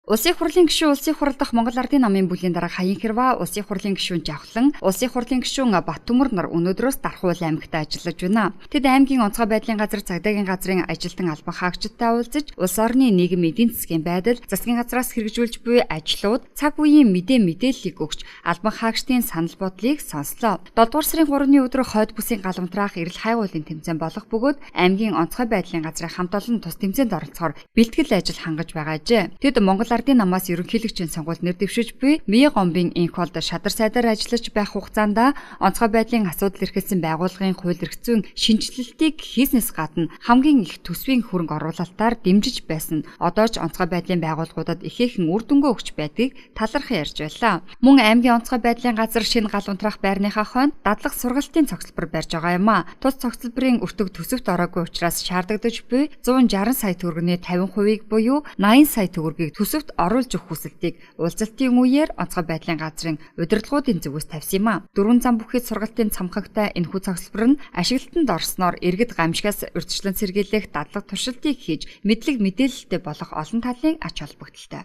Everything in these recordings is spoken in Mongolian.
Улсын хурлын гишүүн улсын хурал дахь Монгол Ардын намын бүлгийн дарга Хаян Хэрва, улсын хурлын гишүүн Жавхлан, улсын хурлын гишүүн Баттөмөр нар өнөөдрөөс Дархуул аймагт ажиллаж байна. Тэд аймгийн онцгой байдлын газар цагдаагийн газрын ажилтан албан хаагчдтай уулзаж, улс орны нийгэм эдийн засгийн байдал, засгийн газраас хэрэгжүүлж буй ажлууд, цаг үеийн мэдээллийг өгч, албан хаагчдын санал бодлыг сонслоо. 7 дугаар сарын 3-ны өдөр хойд бүсийн галамтраах эрэл хайгуулын тэмцээн болох бөгөөд аймгийн онцгой байдлын газрын хамт олон тус тэмцээнд оролцохоор бэлтгэл ажил хангаж байгаа ажээ. Тэд Монгол Ардын намаас ерөнхийлөгчийн сонгуульд нэр дэвшиж буй Мие гомбын инхолд шадар сайдаар ажиллаж байх хугацаанд онцгой байдлын асуудал эрхэлсэн байгууллагын хууль эрх зүйн шинжилэлтийг хийснээс гадна хамгийн их төсвийн хөрөнгө оруулалтаар дэмжиж байсан одоо ч онцгой байдлын байгууллагуудад ихээхэн үр дүнгээ өгч байдгийг талархан ярьж байлаа. Мөн аймгийн онцгой байдлын газар шинэ гал унтраах байрныхаа хойно дадлах сургалтын цогцлбор барьж байгаа юм а. Тус цогцлборын өртөг төсөвт ороогүй учраас шаардагдаж буй 160 сая төгрөгийн 50%-ийг буюу 80 сая төгрөгийг төсөвт оруулж өгөх хүсэлтийг уулзалтын үеэр онцгой байдлын газрын удирдлагуудын зүгээс тавьсан юм а. 4 зам бүхий сургалтын цамхагтай энэхүү цогцлбор нь ашиглалтанд орсноор иргэд гамшигаас урьдчилан сэргийлэх дадлаг туршилтыг хийж мэдлэг мэдээлэлтэй болох олон талын ач холбогдолтой.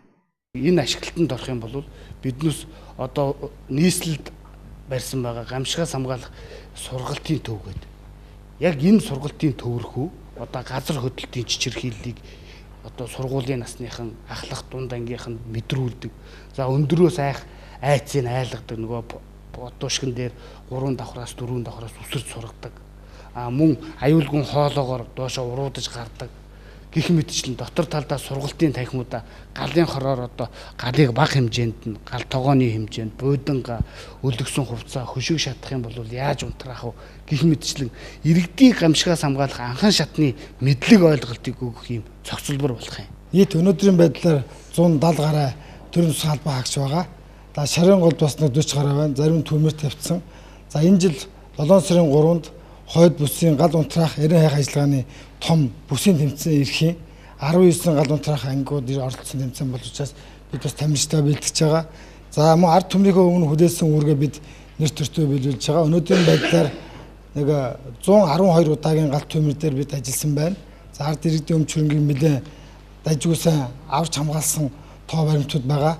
Энэ ашиглалтанд орох юм бол биднээс одоо нийслэлд барьсан байгаа гамшигаас хамгаалах сургалтын төв гэдэг. Яг энэ сургалтын төвөрхөө одоо газар хөдлөлтийн чичирхийллийг одоо сургуулийн насныхан ахлах дунд ангийнхан мэдрүүлдэг. За өндрөөс айцыг айлгадаг нөгөө бодуушгин дээр 3 давхраас 4 давхраас үсэрч сургадаг. Мөн аюулгүй хоолоогоор доошоо уруудаж гардаг. Гэх мэтчлэн дотор талдаа сургалтын танхимуудаа галын хороор одоо галыг бага хэмжээнд нь гал тогооны хэмжээнд бууданга өлгсөн хувцас хөшиг шатах юм бол яаж унтраах вэ гэх мэтчлэн иргэдийн гамшигаас хамгаалах анхан шатны мэдлэг ойлголтыг өгөх юм цогцлбор болох юм. Нийт өнөөдрийн байдлаар 170 гаруй төрийн тусгай албан хаагч байгаа. За шарын голд бас 40 гаруй байна. Зарим төмөр тавьсан. За энэ жил 7 сарын 3-нд хойд бүсийн гал унтраах 90 хайх ажиллагааны том бүсийн тэмцээн эрхийн 19 гал унтраах ангиуд оролцсон тэмцээн болж учраас бид бас тамирчтай бэлтгэж байгаа. За мөн ард түмнийхөө өмнө хүлээсэн үүргээ бид нэр төртөө биелүүлж байгаа. Өнөөдрийн байдлаар нэг 112 удаагийн галт төмөр дээр бид ажилласан байна. За ард иргэдийн өмч хөрөнгийг нэлээд дажгүйсэн авч хамгаалсан тоо баримтууд байгаа.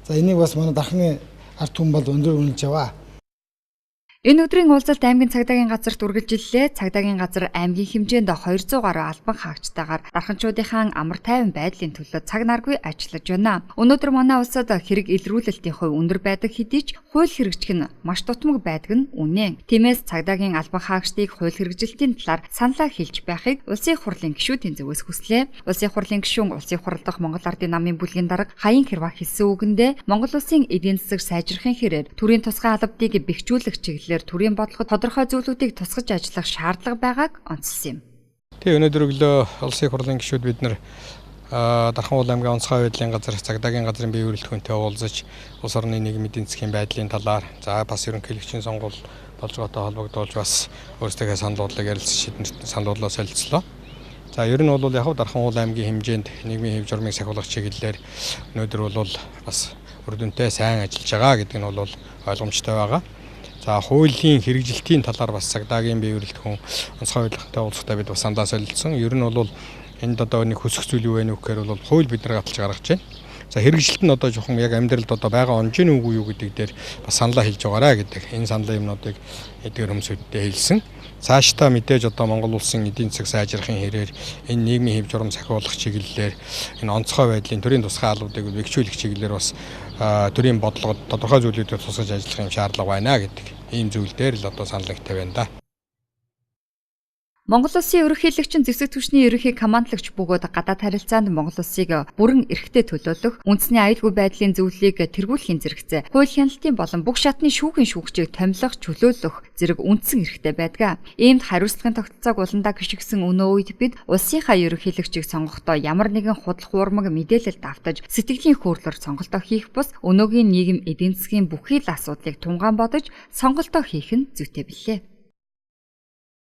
За энийг бас манай дархны ард түмэн бол өндөр үнэлж яваа. Энэ өдрийн уулзалт аймгийн цагдаагийн газарт үргэлжиллээ. Цагдаагийн газар аймгийн хэмжээнд 200 гаруй албан хаагчтайгаар дарханчуудынхаа амар тайван байдлын төлөө цаг наргүй ажиллаж байна. Өнөөдөр манай улсад хэрэг илрүүлэлтийн хувь өндөр байдаг хэдий ч хууль хэрэгжих нь маш дутмаг байдаг нь үнэн. Тиймээс цагдаагийн албан хаагчдыг хууль хэрэгжилтийн талаар саналаа хэлж байхыг улсын хурлын гишүүдийн зүгээс хүслээ. Улсын хурлын гишүүн улсын хурал дахь Монгол Ардын намын бүлгийн дарга Хаян Хэрва хэлсэн үгэндээ Монгол улсын эдийн засаг сайжрахын хэрээр төрийн тусгай албадыг бэхжүүлэх чиглэлээр төрийн бодлогод тодорхой зүйлүүдийг тусгаж ажиллах шаардлага байгааг онцлсан юм. Тэгээ өнөөдөр өглөө улсын хурлын гишүүд бид нар Дархуул аймгийн онцгой байдлын газар цагдаагийн газрын бие бүрэлдэхүүнтэй уулзаж улс орны нийгмийн эдийн засгийн байдлын талаар за бас ерөнхийлөгчийн сонгуул болж байгаатай холбогдуулж бас өөрсдөө санал бодлого ярилцсан шийдвэрт санал бодлоо солилцлоо. За ер нь бол яг Дархуул аймгийн хэмжээнд нийгмийн хэв журмыг сахиулах чиглэлээр өнөөдөр бол бас үр дүнтэй сайн ажиллаж байгаа гэдэг нь бол ойлгомжтой байгаа. За хуулийн хэрэгжилтийн талаар бас цагдаагийн бие бүрэлдэхүүн онцгой байдлынхаа уулзалтаа бид бас сандаа солилцсон. Ер нь бол энд одоо нэг хөсөх зүйл юу вэ гэхээр бол хууль бид нар гаталж гаргаж байна. За хэрэгжилт нь одоо жоохон яг амьдралд одоо байгаа онж нь үгүй юу гэдэг дээр бас саналаа хэлж байгаарэ гэдэг. Энэ саналын юмнуудыг эдгээр хүмүүстэй хэлсэн. Цаашдаа мэдээж одоо Монгол улсын эдийн засаг сайжрахын хэрээр энэ нийгмийн хэв журам сахиулах чиглэлээр энэ онцгой байдлын төрийн тусгай албадыг бэхжүүлэх чиглэлээр бас төрийн бодлогод тодорхой зүйлүүдийг тусгаж ажиллах юм шаардлага байна гэдэг ийм зүйл дээр л одоо санал нэгтэй байна да. Монгол улсын ерөнхийлөгчийн зэвсэг түвшний ерөнхий командлагч бөгөөд гадаад харилцаанд Монгол улсыг бүрэн эрхтэй төлөөлөх, үндэсний аюулгүй байдлын зөвлөлийг тэргүүлэхийн зэрэгцээ, хууль хяналтын болон бүх шатны шүүхийн шүүгчийг томилох, чөлөөлөх зэрэг үндсэн эрхтэй байдаг. Иймд хариуцлагын тогтолцоог уландаа гიშгсэн өнөө үед бид улсынхаа ерөнхийлөгчийг сонгохдоо ямар нэгэн худал хуурмаг мэдээлэл давтаж, сэтгэлийн хөөрлөөр сонголтоо хийх бус өнөөгийн нийгэм эдийн засгийн бүхий л асуудлыг тунгаан бодож сонголтоо хийх нь зүйтэй билээ.